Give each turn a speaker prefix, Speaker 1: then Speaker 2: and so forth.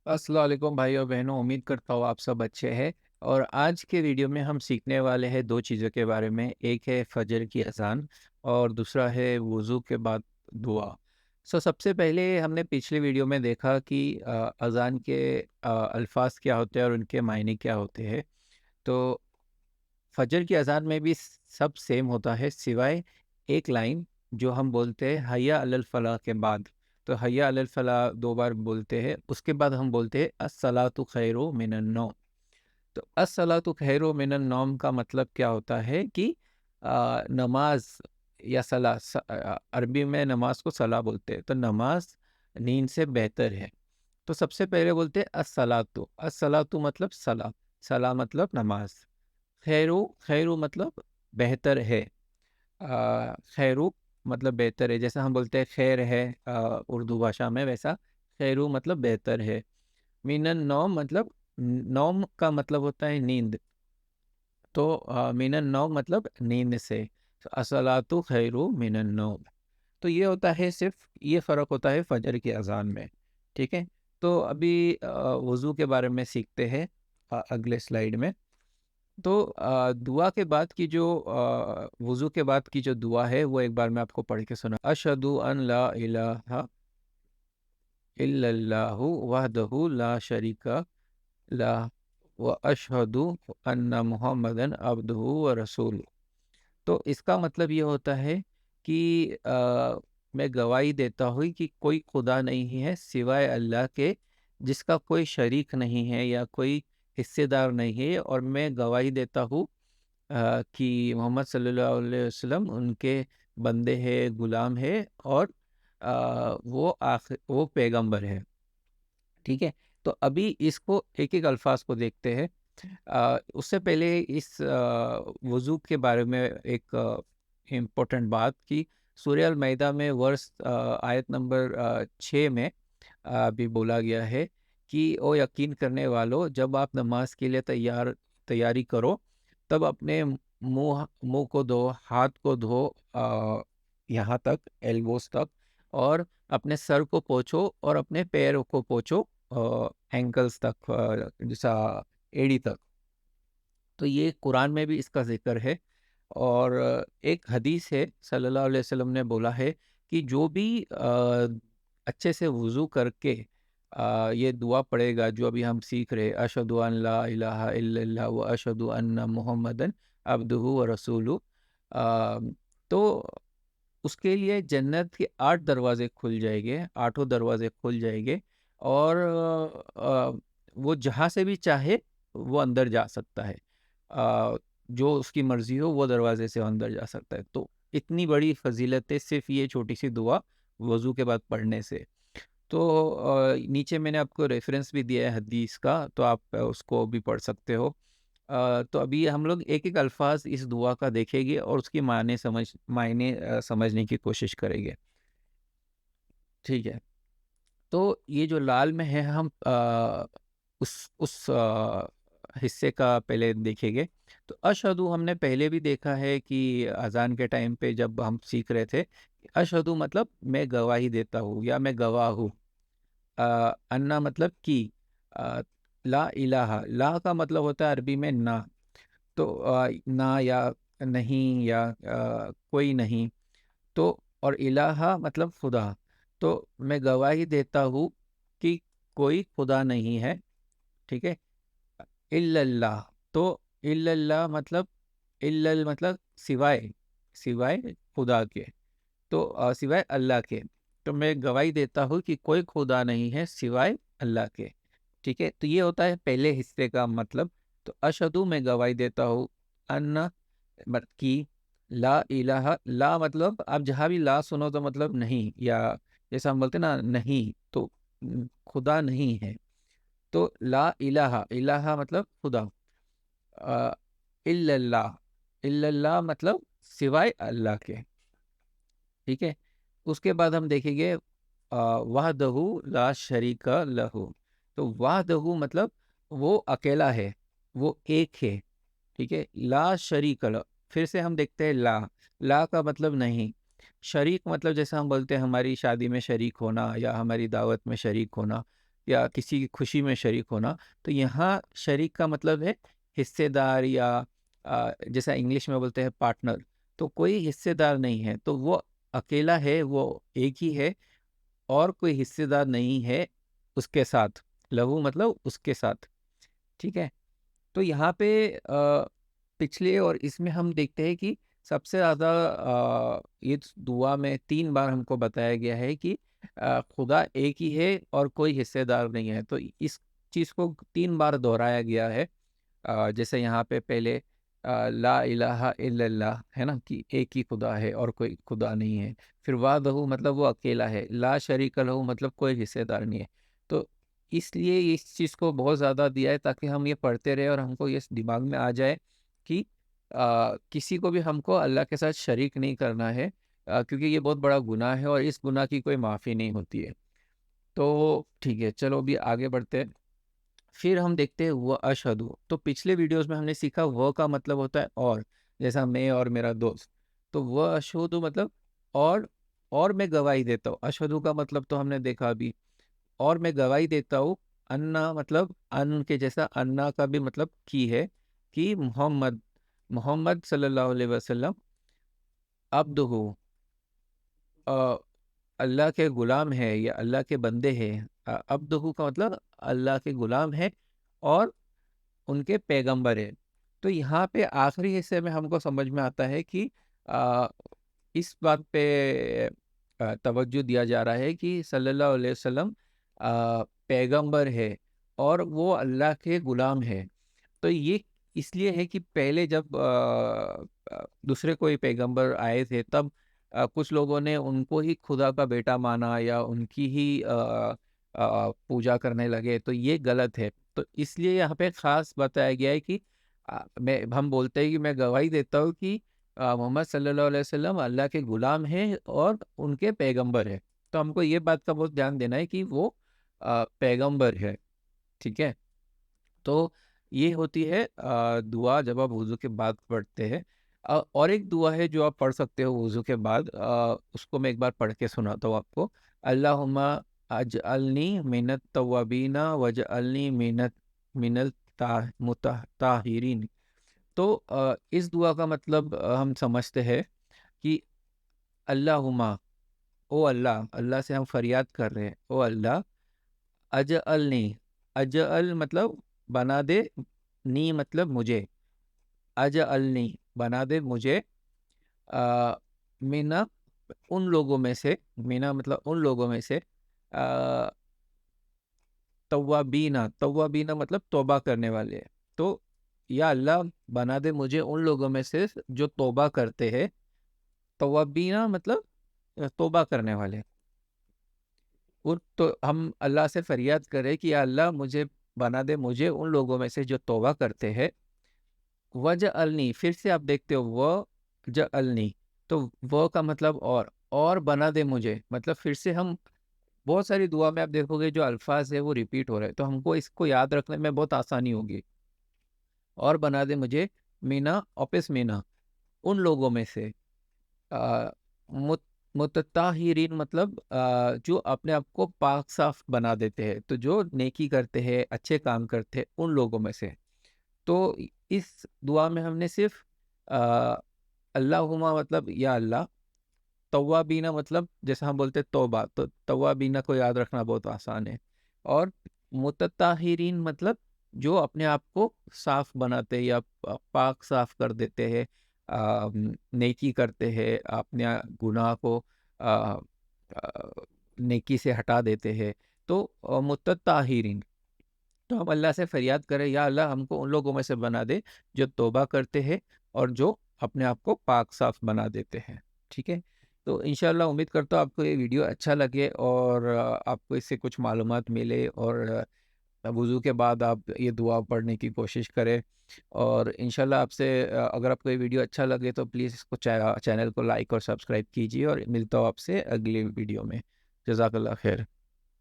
Speaker 1: अस्सलाम वालेकुम भाई और बहनों, उम्मीद करता हूँ आप सब अच्छे हैं। और आज के वीडियो में हम सीखने वाले हैं दो चीज़ों के बारे में। एक है फजर की अजान और दूसरा है वुज़ू के बाद दुआ। सबसे पहले हमने पिछले वीडियो में देखा कि अजान के अल्फाज क्या होते हैं और उनके मायने क्या होते हैं। तो फजर की अजान में भी सब सेम होता है, सिवाय एक लाइन जो हम बोलते हैं हय्या अलल फलाह के बाद। तो हय्या अलल फलाह दो बार बोलते हैं, उसके बाद हम बोलते हैं अस्सलातु खैरु मिनन नौम। तो अस्सलातु खैरु मिनन नौम का मतलब क्या होता है कि नमाज या अरबी में नमाज को सला बोलते हैं, तो नमाज नींद से बेहतर है। तो सबसे पहले बोलते हैं अस्सलातु। अस्सलातु मतलब सला, सला मतलब नमाज। खैरू, खैरू मतलब बेहतर है। खैरू मतलब बेहतर है, जैसा हम बोलते हैं खैर है उर्दू भाषा में, वैसा खैरू मतलब बेहतर है। मिनन नौम मतलब, नौम का मतलब होता है नींद, तो मिनन नौम मतलब नींद से। तो असलातु खैरू मिनन नौम। तो ये होता है, सिर्फ ये फ़र्क होता है फजर की अजान में। ठीक है। तो अभी वज़ू के बारे में सीखते हैं अगले स्लाइड में। तो दुआ के बाद की जो वुज़ू के बाद की जो दुआ है, वो एक बार मैं आपको पढ़ के सुना। अशहदु अन ला इलाहा इल्लल्लाहु वहदहु ला शरीका ला व अशहदु अन्ना मुहम्मदन अब्दुहु व रसूल। तो इसका मतलब ये होता है कि मैं गवाही देता हूँ कि कोई खुदा नहीं है सिवाय अल्लाह के, जिसका कोई शरीक नहीं है या कोई हिस्सेदार नहीं है, और मैं गवाही देता हूँ कि मोहम्मद सल्लल्लाहु अलैहि वसल्लम उनके बंदे हैं, गुलाम है, और वो पैगंबर है। ठीक है। तो अभी इसको एक एक अल्फाज को देखते हैं। उससे पहले इस वज़ू के बारे में एक इम्पोर्टेंट बात कि सूरह अल मैदा में वर्स आयत नंबर 6 में भी बोला गया है कि ओ यकीन करने वालों, जब आप नमाज के लिए तैयारी करो, तब अपने मुंह को धो, हाथ को धो यहाँ तक, एल्बोस तक, और अपने सर को पोंछो और अपने पैरों को पोंछो एंकल्स तक, जैसा एड़ी तक। तो ये कुरान में भी इसका जिक्र है। और एक हदीस है, सल्लल्लाहु अलैहि वसल्लम ने बोला है कि जो भी अच्छे से वुज़ू करके ये दुआ पढ़ेगा जो अभी हम सीख रहे, अशहदु अन ला इलाहा इल्लल्लाह व अशहदु अन्ना मुहम्मदन अब्दुहु व रसूलु, अ, तो उसके लिए जन्नत के 8 दरवाजे खुल जाएंगे, आठों दरवाजे खुल जाएंगे, और वो जहाँ से भी चाहे वो अंदर जा सकता है। जो उसकी मर्जी हो वो दरवाजे से अंदर जा सकता है। तो इतनी बड़ी फजीलत है सिर्फ ये छोटी सी दुआ वज़ू के बाद पढ़ने से। तो नीचे मैंने आपको रेफरेंस भी दिया है हदीस का, तो आप उसको भी पढ़ सकते हो। तो अभी हम लोग एक एक अल्फाज इस दुआ का देखेंगे और उसकी मायने समझने की कोशिश करेंगे। ठीक है। तो ये जो लाल में है, हम उस हिस्से का पहले देखेंगे। तो अशहदु हमने पहले भी देखा है कि अजान के टाइम पे जब हम सीख रहे थे, अशहदु मतलब मैं गवाही देता हूँ या मैं गवाह हूँ। अन्ना मतलब कि, अ, ला इलाहा, ला का मतलब होता है अरबी में ना। तो ना या नहीं या कोई नहीं। तो और इलाहा मतलब खुदा। तो मैं गवाही देता हूँ कि कोई खुदा नहीं है। ठीक है। इल्लल्लाह, तो इल्लल्लाह मतलब, इल्लल मतलब सिवाय, सिवाय खुदा के। तो सिवाय अल्लाह के। तो मैं गवाही देता हूँ कि कोई खुदा नहीं है सिवाय अल्लाह के। ठीक है। तो ये होता है पहले हिस्से का मतलब। तो अशहदु में गवाही देता हूँ, अन्ना की, ला इलाहा, ला मतलब आप जहाँ भी ला सुनो तो मतलब नहीं, या जैसा हम बोलते हैं ना नहीं, तो खुदा नहीं है। तो ला इलाहा, इलाहा मतलब खुदा। अ, इल्लल्लाह, इल्लल्लाह मतलब सिवाय अल्लाह के। ठीक है। उसके बाद हम देखेंगे वाहदहु ला शरीका लहू। तो वाहदहु मतलब वो अकेला है, वो एक है। ठीक है। ला शरीक ला, फिर से हम देखते हैं ला। ला का मतलब नहीं। शरीक मतलब जैसा हम बोलते हैं हमारी शादी में शरीक होना या हमारी दावत में शरीक होना। یا کسی کی خوشی میں شریک ہونا. تو یہاں شریک کا مطلب ہے حصے دار، یا جیسا انگلش میں بولتے ہیں پارٹنر. تو کوئی حصے دار نہیں ہے، تو وہ اکیلا ہے، وہ ایک ہی ہے، اور کوئی حصے دار نہیں ہے اس کے ساتھ. لہو مطلب اس کے ساتھ. ٹھیک ہے. تو یہاں پہ پچھلے اور اس میں ہم دیکھتے ہیں کہ سب سے زیادہ اس دعا میں 3 بار ہم کو بتایا گیا ہے کہ خدا ایک ہی ہے اور کوئی حصے دار نہیں ہے. تو اس چیز کو 3 بار دہرایا گیا ہے. جیسے یہاں پہ پہلے لا الہ الا اللہ ہے نا، کہ ایک ہی خدا ہے اور کوئی خدا نہیں ہے. پھر وحدہ مطلب وہ اکیلا ہے. لا شریک لہ مطلب کوئی حصے دار نہیں ہے. تو اس لیے اس چیز کو بہت زیادہ دیا ہے تاکہ ہم یہ پڑھتے رہے اور ہم کو یہ دماغ میں آ جائے کہ کسی کو بھی ہم کو اللہ کے ساتھ شریک نہیں کرنا ہے، کیونکہ یہ بہت بڑا گناہ ہے اور اس گناہ کی کوئی معافی نہیں ہوتی ہے. تو ٹھیک ہے، چلو ابھی آگے بڑھتے ہیں. پھر ہم دیکھتے ہیں وہ اشہدو. تو پچھلے ویڈیوز میں ہم نے سیکھا وہ کا مطلب ہوتا ہے اور، جیسا میں اور میرا دوست. تو وہ اشہدو مطلب اور میں گواہی دیتا ہوں. اشہدو کا مطلب تو ہم نے دیکھا ابھی، اور میں گواہی دیتا ہوں. انا مطلب ان کے جیسا، انا کا بھی مطلب کی ہے کہ محمد صلی اللہ علیہ وسلم عبدہ اللہ کے غلام ہے یا اللہ کے بندے ہیں. عبدہ کا مطلب اللہ کے غلام ہے اور ان کے پیغمبر ہے. تو یہاں پہ آخری حصے میں ہم کو سمجھ میں آتا ہے کہ اس بات پہ توجہ دیا جا رہا ہے کہ صلی اللہ علیہ وسلم پیغمبر ہے اور وہ اللہ کے غلام ہے. تو یہ اس لیے ہے کہ پہلے جب دوسرے کوئی پیغمبر آئے تھے تب کچھ لوگوں نے ان کو ہی خدا کا بیٹا مانا یا ان کی ہی پوجا کرنے لگے. تو یہ غلط ہے. تو اس لیے یہاں پہ خاص بتایا گیا ہے کہ ہم بولتے ہیں کہ میں گواہی دیتا ہوں کہ محمد صلی اللہ علیہ وسلم اللہ کے غلام ہیں اور ان کے پیغمبر ہے. تو ہم کو یہ بات کا بہت دھیان دینا ہے کہ وہ پیغمبر ہے. ٹھیک ہے. تو یہ ہوتی ہے دعا جب آپ وضو کے بعد پڑھتے ہیں. اور ایک دعا ہے جو آپ پڑھ سکتے ہو وضو کے بعد، اس کو میں ایک بار پڑھ کے سناتا ہوں آپ کو. اللہم اجعلنی من التوابین واجعلنی من المتطہرین. تو اس دعا کا مطلب ہم سمجھتے ہیں کہ اللہم، او اللہ، اللہ سے ہم فریاد کر رہے ہیں، او اللہ، اجعلنی، اجعل مطلب بنا دے، نی مطلب مجھے، اجعلنی بنا دے مجھے، مینا ان لوگوں میں سے، مینا مطلب ان لوگوں میں سے، توابینا، توابینا مطلب توبہ کرنے والے. تو یا اللہ بنا دے مجھے ان لوگوں میں سے جو توبہ کرتے ہیں. توابینا مطلب توبہ کرنے والے. تو ہم اللہ سے فریاد کریں کہ یا اللہ مجھے بنا دے مجھے ان لوگوں میں سے جو توبہ کرتے ہیں. وجعلنی، پھر سے آپ دیکھتے ہو وجعلنی، تو وہ کا مطلب اور بنا دے مجھے. مطلب پھر سے ہم بہت ساری دعا میں آپ دیکھو گے جو الفاظ ہے وہ ریپیٹ ہو رہے ہیں، تو ہم کو اس کو یاد رکھنے میں بہت آسانی ہوگی. اور بنا دے مجھے مینا، اوپس مینا، ان لوگوں میں سے، متطہرین مطلب جو اپنے آپ کو پاک صاف بنا دیتے ہیں. تو جو نیکی کرتے ہیں، اچھے کام کرتے ہیں، ان لوگوں میں سے. تو اس دعا میں ہم نے صرف اللہم مطلب یا اللہ، توابینہ مطلب جیسا ہم بولتے توبہ، تو توابینہ کو یاد رکھنا بہت آسان ہے. اور متطہرین مطلب جو اپنے آپ کو صاف بناتے یا پاک صاف کر دیتے ہیں، نیکی کرتے ہیں، اپنے گناہ کو نیکی سے ہٹا دیتے ہیں. تو متطہرین. تو ہم اللہ سے فریاد کریں یا اللہ ہم کو ان لوگوں میں سے بنا دے جو توبہ کرتے ہیں اور جو اپنے آپ کو پاک صاف بنا دیتے ہیں. ٹھیک ہے. تو انشاءاللہ امید کرتا ہوں آپ کو یہ ویڈیو اچھا لگے اور آپ کو اس سے کچھ معلومات ملے، اور وضو کے بعد آپ یہ دعا پڑھنے کی کوشش کریں. اور انشاءاللہ آپ سے اگر آپ کو یہ ویڈیو اچھا لگے تو پلیز اس کو چینل کو لائک اور سبسکرائب کیجیے، اور ملتا ہوں آپ سے اگلی ویڈیو میں. جزاک اللہ خیر.